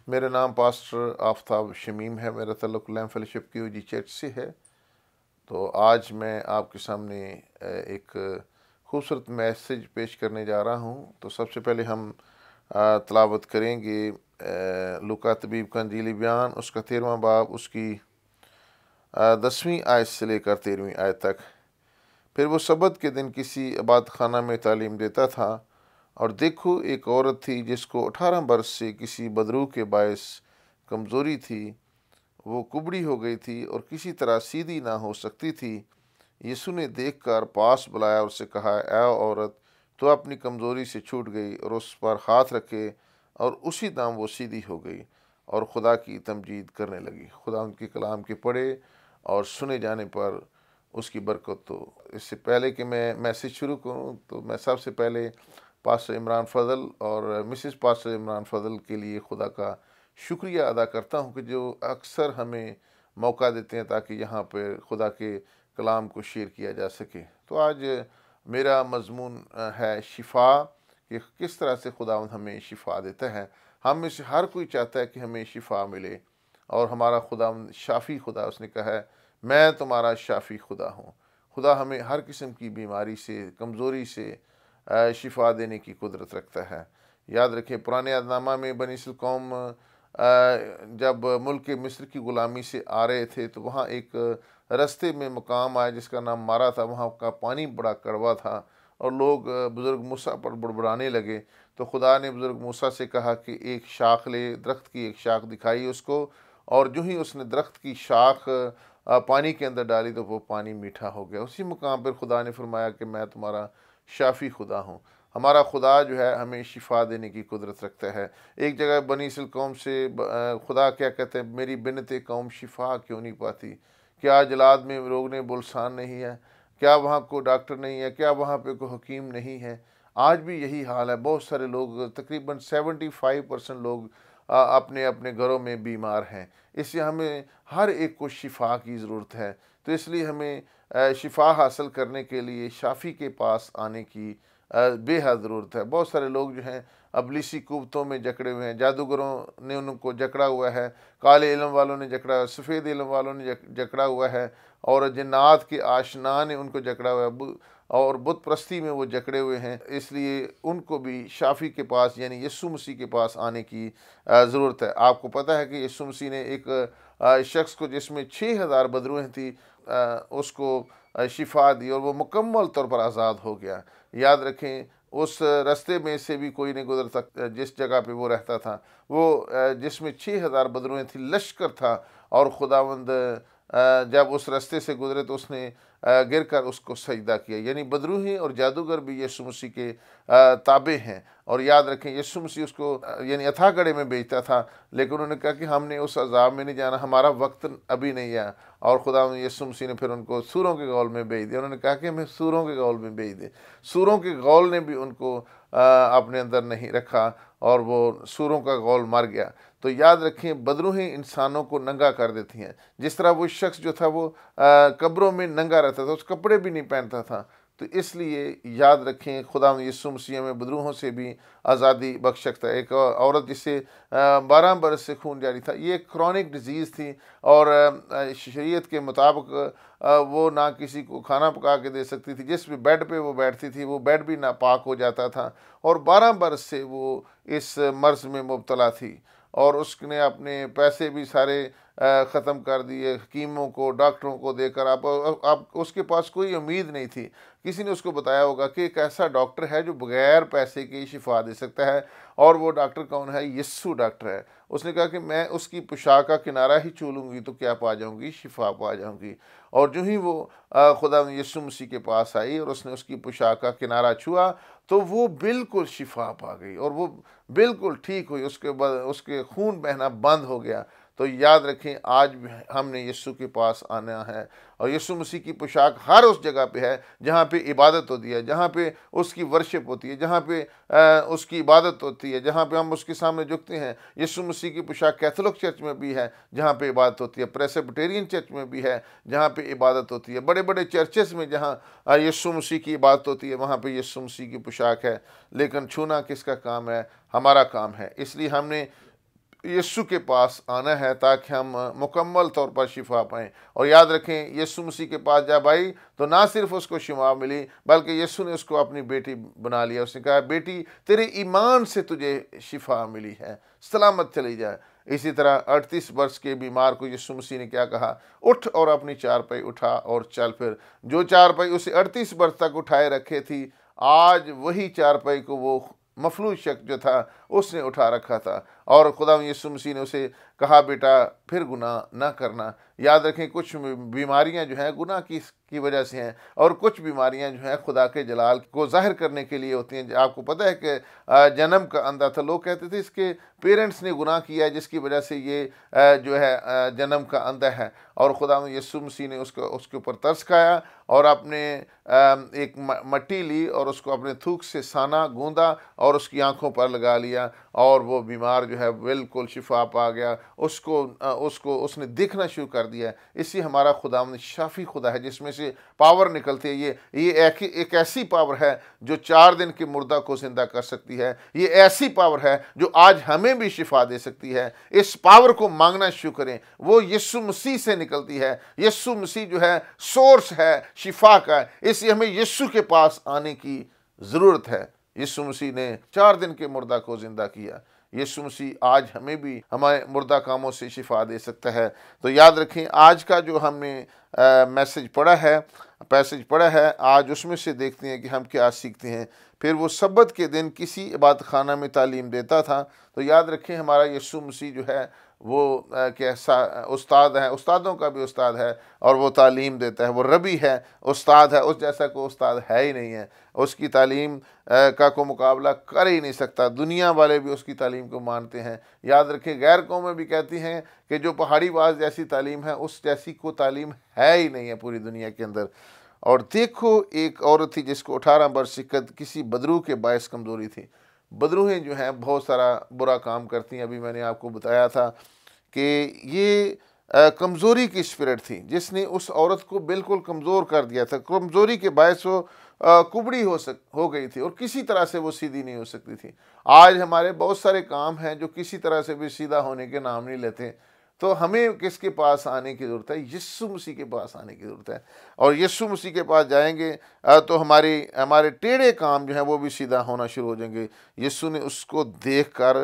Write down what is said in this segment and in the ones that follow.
میرا نام پاسٹر آفتاب شمیم ہے۔ میرا تعلق لیم فیلوشپ کی جی چرچ سے ہے۔ تو آج میں آپ کے سامنے ایک خوبصورت میسج پیش کرنے جا رہا ہوں۔ تو سب سے پہلے ہم تلاوت کریں گے لوکا طبیب کا انجیلی بیان، اس کا 13واں باب، اس کی 10ویں آیت سے لے کر 13ویں آیت تک۔ پھر وہ سبت کے دن کسی عبادت خانہ میں تعلیم دیتا تھا، اور دیکھو ایک عورت تھی جس کو 18 برس سے کسی بدروح کے باعث کمزوری تھی۔ وہ کبڑی ہو گئی تھی اور کسی طرح سیدھی نہ ہو سکتی تھی۔ یسوع نے دیکھ کر پاس بلایا اور اسے کہا، اے عورت، تو اپنی کمزوری سے چھوٹ گئی، اور اس پر ہاتھ رکھے، اور اسی دم وہ سیدھی ہو گئی اور خدا کی تمجید کرنے لگی۔ خدا ان کے کلام کے پڑھے اور سنے جانے پر اس کی برکت۔ تو اس سے پہلے کہ میں میسج شروع کروں، تو میں سب سے پہلے پاسٹر عمران فضل اور مسز پاسٹر عمران فضل کے لیے خدا کا شکریہ ادا کرتا ہوں کہ جو اکثر ہمیں موقع دیتے ہیں تاکہ یہاں پہ خدا کے کلام کو شیئر کیا جا سکے۔ تو آج میرا مضمون ہے شفا، کہ کس طرح سے خداوند ہمیں شفا دیتا ہے۔ ہم میں سے ہر کوئی چاہتا ہے کہ ہمیں شفا ملے، اور ہمارا خداوند شافی خدا، اس نے کہا ہے میں تمہارا شافی خدا ہوں۔ خدا ہمیں ہر قسم کی بیماری سے، کمزوری سے شفا دینے کی قدرت رکھتا ہے۔ یاد رکھیں پرانے عہد نامہ میں بنی اسرائیل قوم جب ملک مصر کی غلامی سے آ رہے تھے، تو وہاں ایک رستے میں مقام آیا جس کا نام مارا تھا۔ وہاں کا پانی بڑا کڑوا تھا، اور لوگ بزرگ موسیٰ پر بڑبڑانے لگے۔ تو خدا نے بزرگ موسیٰ سے کہا کہ ایک شاخ لے، درخت کی ایک شاخ دکھائی اس کو، اور جو ہی اس نے درخت کی شاخ پانی کے اندر ڈالی تو وہ پانی میٹھا ہو گیا۔ اسی مقام پر خدا نے فرمایا کہ میں تمہارا شافی خدا ہوں۔ ہمارا خدا جو ہے ہمیں شفا دینے کی قدرت رکھتا ہے۔ ایک جگہ بنی اسرائیل قوم سے خدا کیا کہتے ہیں، میری بنت قوم شفا کیوں نہیں پاتی؟ کیا جلاد میں روغن بلسان نہیں ہے؟ کیا وہاں کوئی ڈاکٹر نہیں ہے؟ کیا وہاں پہ کوئی حکیم نہیں ہے؟ آج بھی یہی حال ہے۔ بہت سارے لوگ، تقریباً 75% لوگ اپنے اپنے گھروں میں بیمار ہیں۔ اس لیے ہمیں ہر ایک کو شفا کی ضرورت ہے۔ تو اس لیے ہمیں شفا حاصل کرنے کے لیے شافی کے پاس آنے کی بے حد ضرورت ہے۔ بہت سارے لوگ جو ہیں ابلیسی قوتوں میں جکڑے ہوئے ہیں۔ جادوگروں نے ان کو جکڑا ہوا ہے، کالے علم والوں نے جکڑا، سفید علم والوں نے جکڑا ہوا ہے، اور جنات کے آشنا نے ان کو جکڑا ہوا ہے، اور بت پرستی میں وہ جکڑے ہوئے ہیں۔ اس لیے ان کو بھی شافی کے پاس یعنی یسوع مسیح کے پاس آنے کی ضرورت ہے۔ آپ کو پتہ ہے کہ یسوع مسیح نے ایک شخص کو جس میں 6000 بدروہیں تھی، اس کو شفا دی، اور وہ مکمل طور پر آزاد ہو گیا۔ یاد رکھیں اس رستے میں سے بھی کوئی نہیں گزر سکتا جس جگہ پہ وہ رہتا تھا، وہ جس میں 6000 بدروہیں تھی، لشکر تھا، اور خداوند جب اس رستے سے گزرے تو اس نے گر کر اس کو سجدہ کیا۔ یعنی بدروہیں اور جادوگر بھی یسوع مسیح کے تابع ہیں۔ اور یاد رکھیں یسوع مسیح اس کو یعنی اتھا گڑھے میں بیچتا تھا، لیکن انہوں نے کہا کہ ہم نے اس عذاب میں نہیں جانا، ہمارا وقت ابھی نہیں ہے۔ اور خدا یسوع مسیح نے پھر ان کو سوروں کے غول میں بھیج دیا۔ انہوں نے کہا کہ ہمیں سوروں کے غول میں بھیج دے۔ سوروں کے غول نے بھی ان کو اپنے اندر نہیں رکھا، اور وہ سوروں کا غول مر گیا۔ تو یاد رکھیں بدروہیں انسانوں کو ننگا کر دیتی ہیں۔ جس طرح وہ شخص جو تھا وہ قبروں میں ننگا رہتا تھا، اس کپڑے بھی نہیں پہنتا تھا۔ تو اس لیے یاد رکھیں خدا یسوع مسیح میں بدروہوں سے بھی آزادی بخش سکتا ہے۔ ایک عورت جس سے 12 برس سے خون جاری تھا، یہ ایک کرونک ڈیزیز تھی، اور شریعت کے مطابق وہ نہ کسی کو کھانا پکا کے دے سکتی تھی۔ جس بھی بیڈ پہ وہ بیٹھتی تھی وہ بیڈ بھی ناپاک ہو جاتا تھا، اور 12 برس سے وہ اس مرض میں مبتلا تھی، اور اس نے اپنے پیسے بھی سارے ختم کر دیے، حکیموں کو، ڈاکٹروں کو دے کر۔ اب اس کے پاس کوئی امید نہیں تھی۔ کسی نے اس کو بتایا ہوگا کہ ایک ایسا ڈاکٹر ہے جو بغیر پیسے کے شفا دے سکتا ہے، اور وہ ڈاکٹر کون ہے؟ یسوع ڈاکٹر ہے۔ اس نے کہا کہ میں اس کی پوشاک کا کنارہ ہی چھو لوں گی تو کیا پا جاؤں گی؟ شفا پا جاؤں گی۔ اور جو ہی وہ خدا یسوع مسیح کے پاس آئی اور اس نے اس کی پوشاک کا کنارہ چھوا، تو وہ بالکل شفا پا گئی، اور وہ بالکل ٹھیک ہوئی۔ اس کے بعد اس کے خون بہنا بند ہو گیا۔ تو یاد رکھیں آج بھی ہم نے یسوع کے پاس آنا ہے، اور یسوع مسیح کی پوشاک ہر اس جگہ پہ ہے جہاں پہ عبادت ہوتی ہے، جہاں پہ اس کی ورشپ ہوتی ہے، جہاں پہ اس کی عبادت ہوتی ہے، جہاں پہ ہم اس کے سامنے جھکتے ہیں۔ یسوع مسیح کی پوشاک کیتھولک چرچ میں بھی ہے جہاں پہ عبادت ہوتی ہے، پریسبیٹیرین چرچ میں بھی ہے جہاں پہ عبادت ہوتی ہے، بڑے بڑے چرچز میں جہاں یسوع مسیح کی عبادت ہوتی ہے وہاں پہ یسوع مسیح کی پوشاک ہے۔ لیکن چھونا کس کا کام ہے؟ ہمارا کام ہے۔ اس لیے ہم نے یسوع کے پاس آنا ہے تاکہ ہم مکمل طور پر شفا پائیں۔ اور یاد رکھیں یسوع مسیح کے پاس جب آئی تو نہ صرف اس کو شفا ملی بلکہ یسوع نے اس کو اپنی بیٹی بنا لیا۔ اس نے کہا بیٹی تیرے ایمان سے تجھے شفا ملی ہے، سلامت چلی جائے۔ اسی طرح 38 برس کے بیمار کو یسوع مسیح نے کیا کہا؟ اٹھ اور اپنی چارپائی اٹھا اور چل پھر۔ جو چارپائی اسے 38 برس تک اٹھائے رکھے تھی، آج وہی چارپائی کو وہ مفلوج شخص جو تھا اس نے اٹھا رکھا تھا، اور خدا یسوع مسیح نے اسے کہا بیٹا پھر گناہ نہ کرنا۔ یاد رکھیں کچھ بیماریاں جو ہیں گناہ کی وجہ سے ہیں، اور کچھ بیماریاں جو ہیں خدا کے جلال کو ظاہر کرنے کے لیے ہوتی ہیں۔ آپ کو پتہ ہے کہ جنم کا اندھا تھا، لوگ کہتے تھے اس کے پیرنٹس نے گناہ کیا ہے جس کی وجہ سے یہ جو ہے جنم کا اندھا ہے، اور خدا یسوع مسیح نے اس کے اوپر ترس کھایا اور اپنے ایک مٹی لی اور اس کو اپنے تھوک سے سانا گوندا اور اس کی آنکھوں پر لگا لیا، اور وہ بیمار جو ہے بالکل شفا پا گیا۔ اس نے دیکھنا شروع کر دیا۔ اسی ہمارا خدا شافی خدا ہے جس میں سے پاور نکلتی ہے۔ یہ ایک ایسی پاور ہے جو 4 دن کے مردہ کو زندہ کر سکتی ہے۔ یہ ایسی پاور ہے جو آج ہمیں بھی شفا دے سکتی ہے۔ اس پاور کو مانگنا شروع کریں، وہ یسوع مسیح سے نکلتی ہے۔ یسوع مسیح جو ہے سورس ہے شفا کا، اس لیے ہمیں یسوع کے پاس آنے کی ضرورت ہے۔ یسوع مسیح نے 4 دن کے مردہ کو زندہ کیا۔ یسوع مسیح آج ہمیں بھی ہمارے مردہ کاموں سے شفا دے سکتا ہے۔ تو یاد رکھیں آج کا جو ہم نے پیسج پڑھا ہے آج اس میں سے دیکھتے ہیں کہ ہم کیا سیکھتے ہیں۔ پھر وہ سبت کے دن کسی عبادت خانہ میں تعلیم دیتا تھا۔ تو یاد رکھیں ہمارا یسوع مسیح جو ہے وہ استاد ہے، استادوں کا بھی استاد ہے، اور وہ تعلیم دیتا ہے، وہ ربی ہے، استاد ہے، اس جیسا کوئی استاد ہے ہی نہیں ہے۔ اس کی تعلیم کا کوئی مقابلہ کر ہی نہیں سکتا۔ دنیا والے بھی اس کی تعلیم کو مانتے ہیں۔ یاد رکھیں غیر قومیں بھی کہتی ہیں کہ جو پہاڑی باز جیسی تعلیم ہے اس جیسی کوئی تعلیم ہے ہی نہیں ہے پوری دنیا کے اندر۔ اور دیکھو ایک عورت تھی جس کو 18 برس کی کسی بدرو کے باعث کمزوری تھی۔ بدروہیں جو ہیں بہت سارا برا کام کرتی ہیں۔ ابھی میں نے آپ کو بتایا تھا کہ یہ کمزوری کی اسپرٹ تھی جس نے اس عورت کو بالکل کمزور کر دیا تھا۔ کمزوری کے باعث وہ کبڑی ہو گئی تھی اور کسی طرح سے وہ سیدھی نہیں ہو سکتی تھی۔ آج ہمارے بہت سارے کام ہیں جو کسی طرح سے بھی سیدھا ہونے کے نام نہیں لیتے۔ تو ہمیں کس کے پاس آنے کی ضرورت ہے؟ یسوع مسیح کے پاس آنے کی ضرورت ہے، اور یسوع مسیح کے پاس جائیں گے تو ہمارے ٹیڑھے کام جو ہیں وہ بھی سیدھا ہونا شروع ہو جائیں گے۔ یسوع نے اس کو دیکھ کر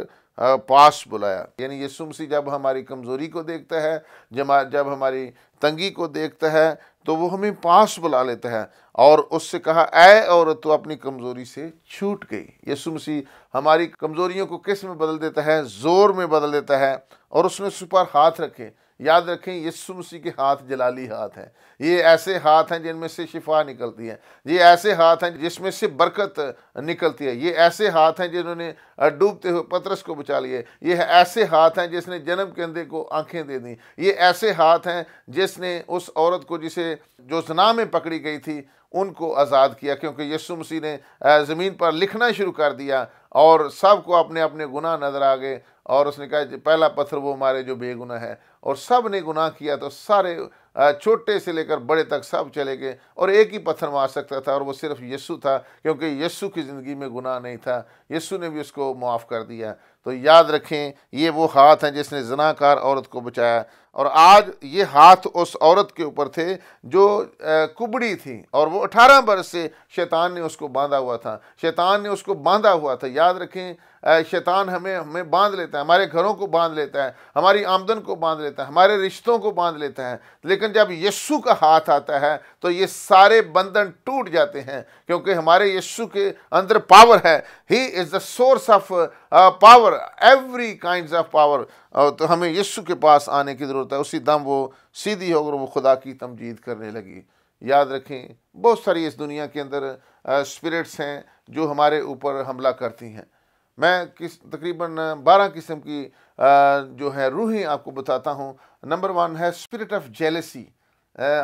پاس بلایا، یعنی یسوع مسیح جب ہماری کمزوری کو دیکھتا ہے، جب ہماری تنگی کو دیکھتا ہے تو وہ ہمیں پاس بلا لیتا ہے، اور اس سے کہا اے عورت تو اپنی کمزوری سے چھوٹ گئی۔ یسوع مسیح ہماری کمزوریوں کو کس میں بدل دیتا ہے؟ زور میں بدل دیتا ہے، اور اس نے اس پر ہاتھ رکھے۔ یاد رکھیں یسوع مسیح کے ہاتھ جلالی ہاتھ ہیں۔ یہ ایسے ہاتھ ہیں جن میں سے شفا نکلتی ہے، یہ ایسے ہاتھ ہیں جس میں سے برکت نکلتی ہے، یہ ایسے ہاتھ ہیں جنہوں نے ڈوبتے ہوئے پترس کو بچا لیے، یہ ایسے ہاتھ ہیں جس نے جنم کے اندھے کو آنکھیں دے دیں، یہ ایسے ہاتھ ہیں جس نے اس عورت کو جو زنا میں پکڑی گئی تھی ان کو آزاد کیا، کیونکہ یسوع مسیح نے زمین پر لکھنا شروع کر دیا اور سب کو اپنے اپنے گناہ نظر آ گئے، اور اس نے کہا پہلا پتھر وہ مارے جو بے گناہ ہے، اور سب نے گناہ کیا تو سارے چھوٹے سے لے کر بڑے تک سب چلے گئے، اور ایک ہی پتھر مار سکتا تھا اور وہ صرف یسوع تھا، کیونکہ یسوع کی زندگی میں گناہ نہیں تھا، یسوع نے بھی اس کو معاف کر دیا۔ تو یاد رکھیں یہ وہ ہاتھ ہیں جس نے زناکار عورت کو بچایا، اور آج یہ ہاتھ اس عورت کے اوپر تھے جو کبڑی تھی، اور وہ 18 برس سے شیطان نے اس کو باندھا ہوا تھا، شیطان نے اس کو باندھا ہوا تھا۔ یاد رکھیں شیطان ہمیں باندھ لیتا ہے، ہمارے گھروں کو باندھ لیتا ہے، ہماری آمدن کو باندھ لیتا ہے، ہمارے رشتوں کو باندھ لیتا ہے، لیکن جب یسوع کا ہاتھ آتا ہے تو یہ سارے بندھن ٹوٹ جاتے ہیں، کیونکہ ہمارے یسوع کے اندر پاور ہے۔ He is the source of power, every kinds of power. تو ہمیں یسوع کے پاس آنے کی ضرورت ہے۔ اسی دم وہ سیدھی ہو کر وہ خدا کی تمجید کرنے لگی۔ یاد رکھیں بہت ساری اس دنیا کے اندر اسپرٹس ہیں جو ہمارے اوپر حملہ کرتی ہیں۔ میں تقریباً 12 قسم کی جو ہے روحیں آپ کو بتاتا ہوں۔ نمبر 1 ہے اسپرٹ آف جیلسی،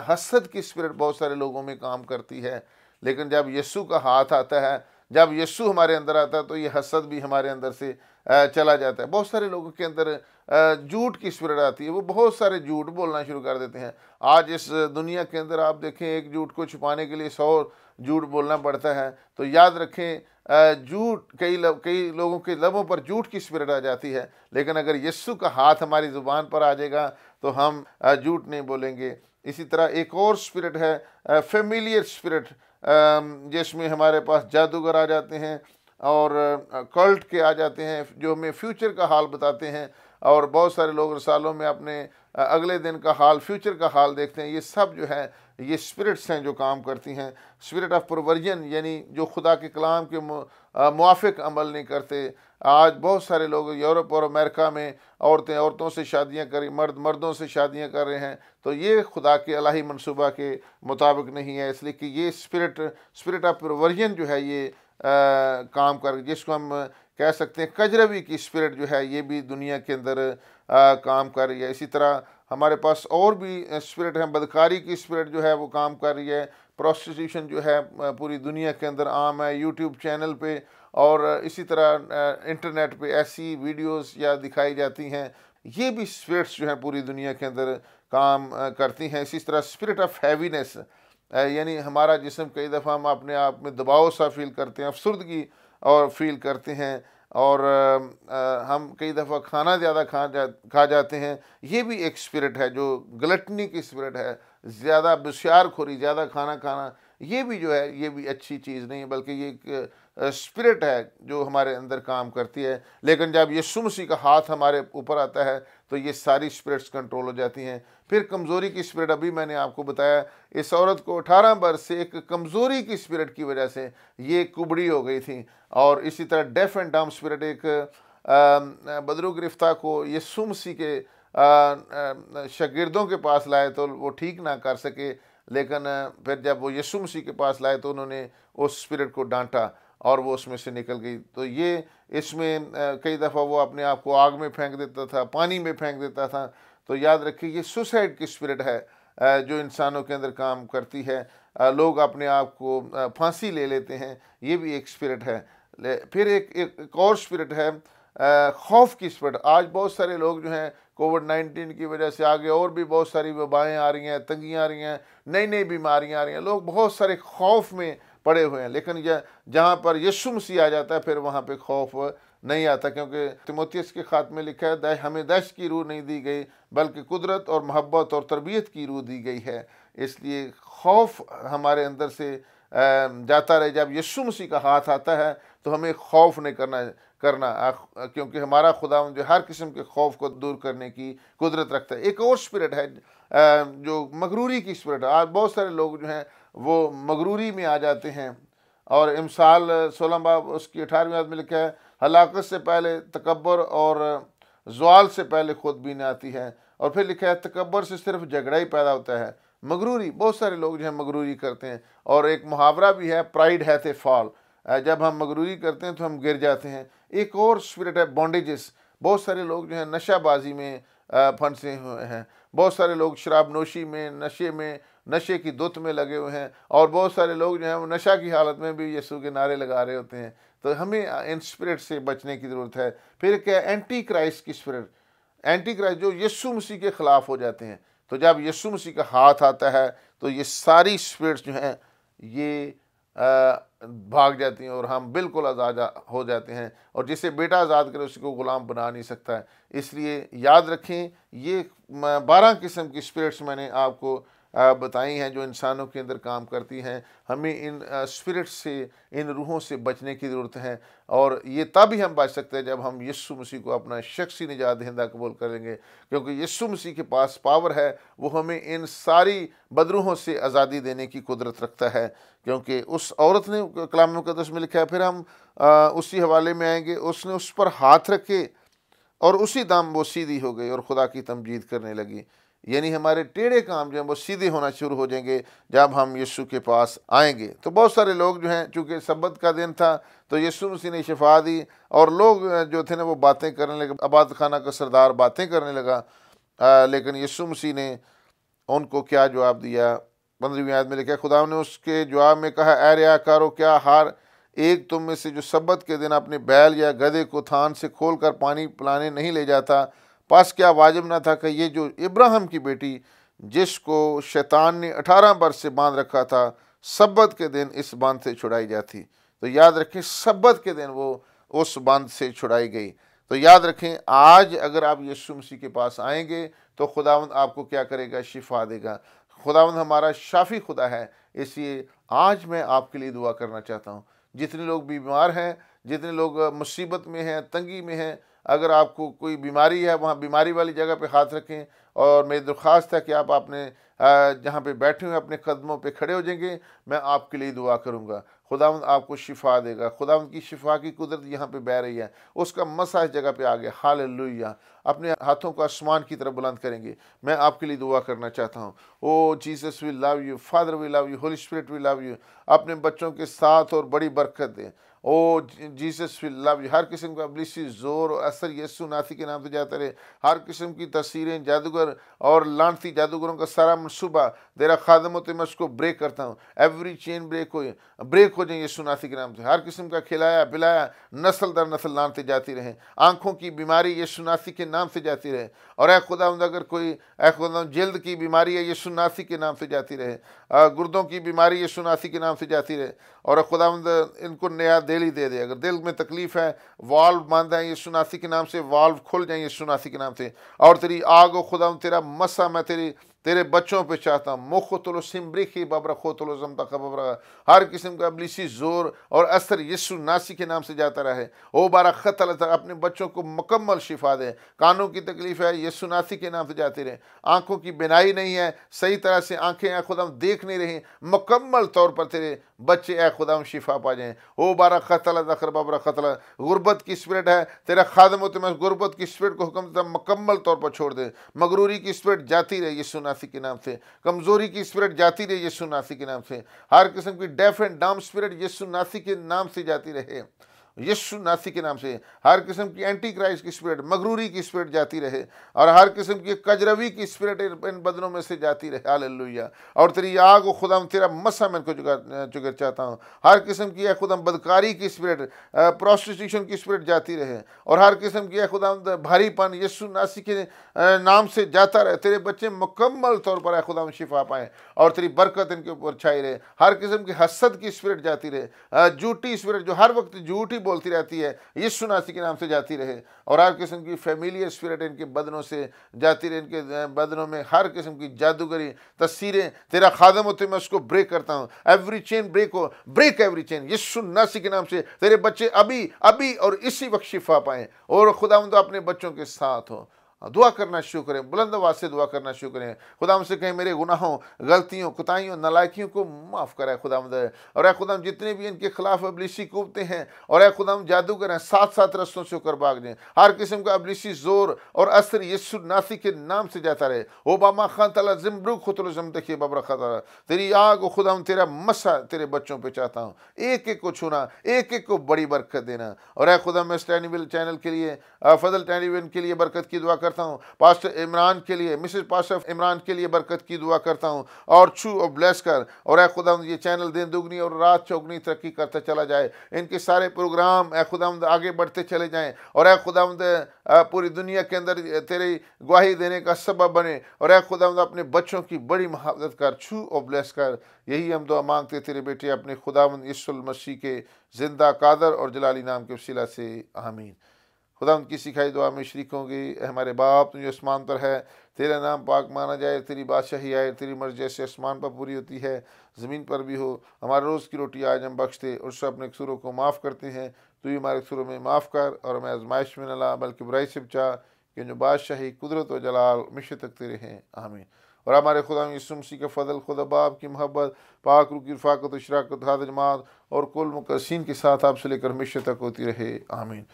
حسد کی اسپرٹ بہت سارے لوگوں میں کام کرتی ہے، لیکن جب یسوع کا ہاتھ آتا ہے، جب یسوع ہمارے اندر آتا ہے تو یہ حسد بھی ہمارے اندر سے چلا جاتا ہے۔ بہت سارے لوگوں کے اندر جھوٹ کی اسپرٹ آتی ہے، وہ بہت سارے جھوٹ بولنا شروع کر دیتے ہیں۔ آج اس دنیا کے اندر آپ دیکھیں، ایک جھوٹ کو چھپانے کے لیے 100 جھوٹ بولنا پڑتا ہے۔ تو یاد رکھیں، جھوٹ کئی لوگوں کے لبوں پر جھوٹ کی اسپرٹ آ جاتی ہے، لیکن اگر یسوع کا ہاتھ ہماری زبان پر آ جائے گا تو ہم جھوٹ نہیں بولیں گے۔ اسی طرح ایک اور اسپرٹ ہے فیملیئر اسپرٹ، جس میں ہمارے پاس جادوگر آ جاتے ہیں اور کلٹ کے آ جاتے ہیں جو ہمیں فیوچر کا حال بتاتے ہیں، اور بہت سارے لوگ رسالوں میں اپنے اگلے دن کا حال، فیوچر کا حال دیکھتے ہیں۔ یہ سب جو ہے یہ اسپرٹس ہیں جو کام کرتی ہیں۔ اسپرٹ آف پروورژن، یعنی جو خدا کے کلام کے موافق عمل نہیں کرتے۔ آج بہت سارے لوگ یورپ اور امریکہ میں عورتیں عورتوں سے شادیاں کر، مرد مردوں سے شادیاں کر رہے ہیں، تو یہ خدا کے الہی منصوبہ کے مطابق نہیں ہے، اس لیے کہ یہ اسپرٹ آف پروورژن جو ہے یہ کام کر، جس کو ہم کہہ سکتے ہیں کجروی کی اسپرٹ جو ہے، یہ بھی دنیا کے اندر کام کر رہی ہے۔ اسی طرح ہمارے پاس اور بھی اسپرٹ ہیں، بدکاری کی اسپرٹ جو ہے وہ کام کر رہی ہے۔ پروسٹیٹیوشن جو ہے پوری دنیا کے اندر عام ہے، یوٹیوب چینل پہ اور اسی طرح انٹرنیٹ پہ ایسی ویڈیوز یا دکھائی جاتی ہیں۔ یہ بھی اسپرٹس جو ہیں پوری دنیا کے اندر کام کرتی ہیں۔ اسی طرح اسپرٹ آف ہیوینس، یعنی ہمارا جسم کئی دفعہ ہم اپنے آپ میں دباؤ سا فیل کرتے ہیں، افسردگی اور فیل کرتے ہیں، اور ہم کئی دفعہ کھانا زیادہ کھا جاتے ہیں۔ یہ بھی ایک اسپرٹ ہے جو گلٹنی کی اسپرٹ ہے، زیادہ بسیار خوری، زیادہ کھانا کھانا، یہ بھی جو ہے یہ بھی اچھی چیز نہیں ہے، بلکہ یہ ایک اسپرٹ ہے جو ہمارے اندر کام کرتی ہے۔ لیکن جب یسوع مسیح کا ہاتھ ہمارے اوپر آتا ہے تو یہ ساری اسپرٹس کنٹرول ہو جاتی ہیں۔ پھر کمزوری کی اسپرٹ، ابھی میں نے آپ کو بتایا، اس عورت کو 18 برس سے ایک کمزوری کی اسپرٹ کی وجہ سے یہ کبڑی ہو گئی تھی۔ اور اسی طرح ڈیف اینڈ ڈم اسپرٹ، ایک بدرو گرفتہ کو یسوع مسیح کے شاگردوں کے پاس لائے تو وہ ٹھیک نہ کر سکے، لیکن پھر جب وہ یسوع مسیح کے پاس لائے تو انہوں نے اس اسپرٹ کو ڈانٹا اور وہ اس میں سے نکل گئی۔ تو یہ اس میں کئی دفعہ وہ اپنے آپ کو آگ میں پھینک دیتا تھا، پانی میں پھینک دیتا تھا۔ تو یاد رکھیے یہ سوسائڈ کی اسپرٹ ہے جو انسانوں کے اندر کام کرتی ہے۔ لوگ اپنے آپ کو پھانسی لے لیتے ہیں، یہ بھی ایک اسپرٹ ہے۔ پھر ایک اور اسپرٹ ہے خوف کی اسپرٹ۔ آج بہت سارے لوگ جو ہیں کووڈ-19 کی وجہ سے آگے اور بھی بہت ساری وبائیں آ رہی ہیں، تنگیاں آ رہی ہیں، نئی نئی بیماریاں آ رہی ہیں، لوگ بہت سارے خوف میں پڑے ہوئے ہیں۔ لیکن جہاں پر یسوع مسیح آ جاتا ہے پھر وہاں پہ خوف نہیں آتا، کیونکہ تیموتھیوس کے خط میں لکھا ہے ہمیں دہشت کی روح نہیں دی گئی بلکہ قدرت اور محبت اور تربیت کی روح دی گئی ہے۔ اس لیے خوف ہمارے اندر سے جاتا رہے۔ جب یسوع مسیح کا ہاتھ آتا ہے تو ہمیں خوف نہیں کرنا، کیونکہ ہمارا خدا جو ہر قسم کے خوف کو دور کرنے کی قدرت رکھتا ہے۔ ایک اور اسپرٹ ہے جو مغروری کی اسپرٹ ہے۔ آج بہت سارے لوگ جو ہیں وہ مغروری میں آ جاتے ہیں، اور امثال 16 باب اس کی 18ویں آیت میں لکھا ہے ہلاکت سے پہلے تکبر اور زوال سے پہلے خود بینی آتی ہے، اور پھر لکھا ہے تکبر سے صرف جھگڑا ہی پیدا ہوتا ہے۔ مغروری، بہت سارے لوگ جو ہیں مغروری کرتے ہیں، اور ایک محاورہ بھی ہے پرائڈ ہیتھ اے فال، جب ہم مغروری کرتے ہیں تو ہم گر جاتے ہیں۔ ایک اور اسپرٹ ہے بونڈیجز، بہت سارے لوگ جو ہیں نشہ بازی میں پھنسے ہوئے ہیں، بہت سارے لوگ شراب نوشی میں، نشے کی دت میں لگے ہوئے ہیں، اور بہت سارے لوگ جو ہیں وہ نشہ کی حالت میں بھی یسوع کے نعرے لگا رہے ہوتے ہیں۔ تو ہمیں ان اسپرٹ سے بچنے کی ضرورت ہے۔ پھر کیا اینٹی کرائسٹ کی اسپرٹ، اینٹی کرائسٹ جو یسوع مسیح کے خلاف ہو جاتے ہیں۔ تو جب یسوع مسیح کا ہاتھ آتا ہے تو یہ ساری اسپرٹس جو ہیں یہ بھاگ جاتی ہیں اور ہم بالکل آزاد ہو جاتے ہیں، اور جسے بیٹا آزاد کرے اس کو غلام بنا نہیں سکتا ہے۔ اس لیے یاد رکھیں یہ 12 قسم کی اسپرٹس میں نے آپ کو بتائی ہیں جو انسانوں کے اندر کام کرتی ہیں۔ ہمیں ان اسپرٹ سے، ان روحوں سے بچنے کی ضرورت ہے، اور یہ تب ہی ہم بچ سکتے ہیں جب ہم یسوع مسیح کو اپنا شخصی نجات دہندہ قبول کریں گے، کیونکہ یسوع مسیح کے پاس پاور ہے، وہ ہمیں ان ساری بدروحوں سے آزادی دینے کی قدرت رکھتا ہے۔ کیونکہ اس عورت نے کلام مقدس میں لکھا ہے، پھر ہم اسی حوالے میں آئیں گے، اس نے اس پر ہاتھ رکھے اور اسی دم وہ سیدھی ہو گئی اور خدا کی تمجید کرنے لگی۔ یعنی ہمارے ٹیڑھے کام جو ہیں وہ سیدھے ہونا شروع ہو جائیں گے جب ہم یسوع کے پاس آئیں گے۔ تو بہت سارے لوگ جو ہیں، چونکہ سبت کا دن تھا تو یسوع مسیح نے شفا دی، اور لوگ جو تھے نا وہ باتیں کرنے لگے، عبادت خانہ کا سردار باتیں کرنے لگا، لیکن یسوع مسیح نے ان کو کیا جواب دیا؟ 15ویں آیت میں لکھا ہے خدا نے اس کے جواب میں کہا اے ریاکارو، کیا ہار ایک تم میں سے جو سبت کے دن اپنے بیل یا گدھے کو تھان سے کھول کر پانی پلانے نہیں لے جاتا، پس کیا واجب نہ تھا کہ یہ جو ابراہیم کی بیٹی جس کو شیطان نے 18 برس سے باندھ رکھا تھا، سبت کے دن اس باندھ سے چھڑائی جاتی؟ تو یاد رکھیں سبت کے دن وہ اس باندھ سے چھڑائی گئی۔ تو یاد رکھیں آج اگر آپ یسوع مسیح کے پاس آئیں گے تو خداوند آپ کو کیا کرے گا؟ شفا دے گا۔ خداوند ہمارا شافی خدا ہے، اس لیے آج میں آپ کے لیے دعا کرنا چاہتا ہوں۔ جتنے لوگ بیمار ہیں، جتنے لوگ مصیبت میں ہیں، تنگی میں ہیں، اگر آپ کو کوئی بیماری ہے وہاں بیماری والی جگہ پہ ہاتھ رکھیں، اور میری درخواست ہے کہ آپ اپنے جہاں پہ بیٹھے ہوئے اپنے قدموں پہ کھڑے ہو جائیں گے، میں آپ کے لیے دعا کروں گا۔ خداوند آپ کو شفا دے گا۔ خداوند کی شفا کی قدرت یہاں پہ بہہ رہی ہے، اس کا مسا اس جگہ پہ آ گیا۔ ہاللیلویہ۔ اپنے ہاتھوں کو آسمان کی طرف بلند کریں گے، میں آپ کے لیے دعا کرنا چاہتا ہوں۔ Oh Jesus we love you, father we love you, Holy Spirit we love you. اپنے بچوں کے ساتھ اور بڑی برکت دیں۔ او جیسس وی لو یو۔ ہر قسم کا ابلیسی زور اور اثر یسوع ناصری کے نام سے جاتا رہے۔ ہر قسم کی تصویریں، جادوگر اور لعنتی جادوگروں کا سارا منصوبہ تیرا خادم ہوتے میں اس کو بریک کرتا ہوں۔ ایوری چین بریک ہو جائیں یسوع ناصری کے نام سے۔ ہر قسم کا کھلایا پلایا نسل در نسل لعنتیں جاتی رہیں۔ آنکھوں کی بیماری یسوع ناصری کے نام سے جاتی رہے۔ اور اے خداوند اگر کوئی خداوند جلد کی بیماری ہے یسوع ناصری کے نام سے جاتی رہے۔ گردوں کی بیماری یسوع ناصری کے نام سے جاتی رہے۔ اور خداوند ان کو نیا دل ہی دے دے۔ اگر دل میں تکلیف ہے، والو بند ہیں یسوع ناصری کے نام سے، والو کھل جائیں یسوع ناصری کے نام سے۔ اور تیری آگ و خداوند تیرا مسا میں تیرے بچوں پہ چاہتا ہوں۔ مخوتلو سمبریخی ببرا خوتلو زمتخ ببرا۔ ہر قسم کا ابلیسی زور اور اثر یسوع ناصری کے نام سے جاتا رہے۔ او بارہ خط اللہ تعالیٰ اپنے بچوں کو مکمل شفا دے۔ کانوں کی تکلیف ہے یسوع ناصری کے نام سے جاتی رہے۔ آنکھوں کی بینائی نہیں ہے، صحیح طرح سے آنکھیں اے خداوند دیکھ نہیں رہی، مکمل طور پر تیرے بچے اے خداوند شفا پا جائیں۔ او بارہ خط اللہ دخر ببرا خطلہ۔ غربت کی اسپرٹ ہے، تیرا خادم ہوتے میں غربت کی اسپرٹ کو حکم دیتا مکمل طور پر چھوڑ دے۔ مغروری کی اسپرٹ جاتی رہے یسوع ناصری کے نام سے۔ کمزوری کی اسپرٹ جاتی رہے یسوع ناصری کے نام سے۔ ہر قسم کی ڈیف اینڈ ڈام اسپرٹ یسوع ناصری کے نام سے جاتی رہے، یسوع ناصری کے نام سے۔ ہر قسم کی اینٹی کرائسٹ کی اسپرٹ، مغروری کی اسپرٹ جاتی رہے، اور ہر قسم کی کجروی کی اسپرٹ ان بدنوں میں سے جاتی رہے۔ ہاللیلویہ۔ اور تیری آگ و خدا تیرا مسا میں ان کو جگر چاہتا ہوں۔ ہر قسم کی اے خدا بدکاری کی اسپرٹ، پروسٹیٹیوشن کی اسپرٹ جاتی رہے، اور ہر قسم کی اے خدا بھاری پن یسوع ناصری کے نام سے جاتا رہے۔ تیرے بچے مکمل طور پر اے خدا شفا پائیں، اور تیری برکت ان کے اوپر چھائی رہے۔ ہر قسم کی حسد کی اسپرٹ جاتی رہے، جھوٹی اسپرٹ جو ہر وقت جھوٹ ہی بولتی رہتی ہے یسوع ناصری کے نام سے جاتی رہے، اور ہر قسم کی فیملیئر اسپرٹ ان کے بدنوں سے جاتی رہے۔ ان کے بدنوں میں ہر قسم کی جادوگری تصویریں تیرا خادم ہوتے میں اس کو بریک کرتا ہوں۔ ایوری چین بریک ہو، بریک ایوری چین یسوع ناصری کے نام سے۔ تیرے بچے ابھی اور اسی وقت شفا پائیں، اور خداوند اپنے بچوں کے ساتھ ہو۔ دعا کرنا شروع کریں، بلند آواز سے دعا کرنا شروع کریں۔ خدا ہم سے کہیں میرے گناہوں، غلطیوں، کوتاہیوں، نالائکیوں کو معاف کرے خداوند۔ اور اے خداوند جتنے بھی ان کے خلاف ابلیسی قوتیں ہیں، اور اے خداوند جادوگر ہیں، سات رستوں سے ہو کر بھاگ جائیں۔ ہر قسم کا ابلیسی زور اور اثر یسوع ناصری کے نام سے جاتا رہے۔ اوباما خان تعالیٰ زمبرو خطل زمدخی ببر خطر۔ تیری آگ و خداوند تیرا مسا تیرے بچوں پہ چاہتا ہوں، ایک ایک کو چھونا، ایک ایک کو بڑی برکت دینا۔ اور اے خدا میں اس ٹینی ویل چینل کے لیے، فضل ٹینی ویل کے لیے برکت کی دعا کرتا ہوں۔ پاسٹر عمران کے لیے، مسز پاسٹر عمران کے لیے برکت کی دعا کرتا ہوں، اور چھو اور بلیس کر۔ اور اے خداوند یہ چینل دن دگنی اور رات چوگنی ترقی کرتا چلا جائے، ان کے سارے پروگرام اے خداوند آگے بڑھتے چلے جائیں، اور اے خداوند پوری دنیا کے اندر تیری گواہی دینے کا سبب بنے۔ اور اے خداوند اپنے بچوں کی بڑی محافظت کر، چھو اور بلیس کر۔ یہی ہم دعا مانگتے تیرے بیٹے اپنے خداوند یسوع المسیح کے زندہ قادر اور جلالی نام کے وسیلہ سے، آمین۔ خداوند کی سکھائی دعا میں شریک ہوں گے۔ اے ہمارے باپ تو جو آسمان پر ہے، تیرا نام پاک مانا جائے، تیری بادشاہی آئے، تیری مرضی جیسے آسمان پر پوری ہوتی ہے زمین پر بھی ہو۔ ہمارے روز کی روٹی آج ہم بخش دے، اور سب اپنے قصوروں کو معاف کرتے ہیں، تو ہی ہمارے قصوروں میں معاف کر، اور ہمیں آزمائش میں نہ لا بلکہ برائی سے بچا، کہ جو بادشاہی، قدرت و جلال ہمیشہ تک تیرے ہیں، آمین۔ اور ہمارے خدا یسوع مسیح کا فضل، خدا باپ کی محبت، پاک روح کی رفاقت و اشراقت، حاضر جماعت اور کل مقدسین کے ساتھ آپ سے لے کر ہمیشہ تک ہوتی رہے، آمین۔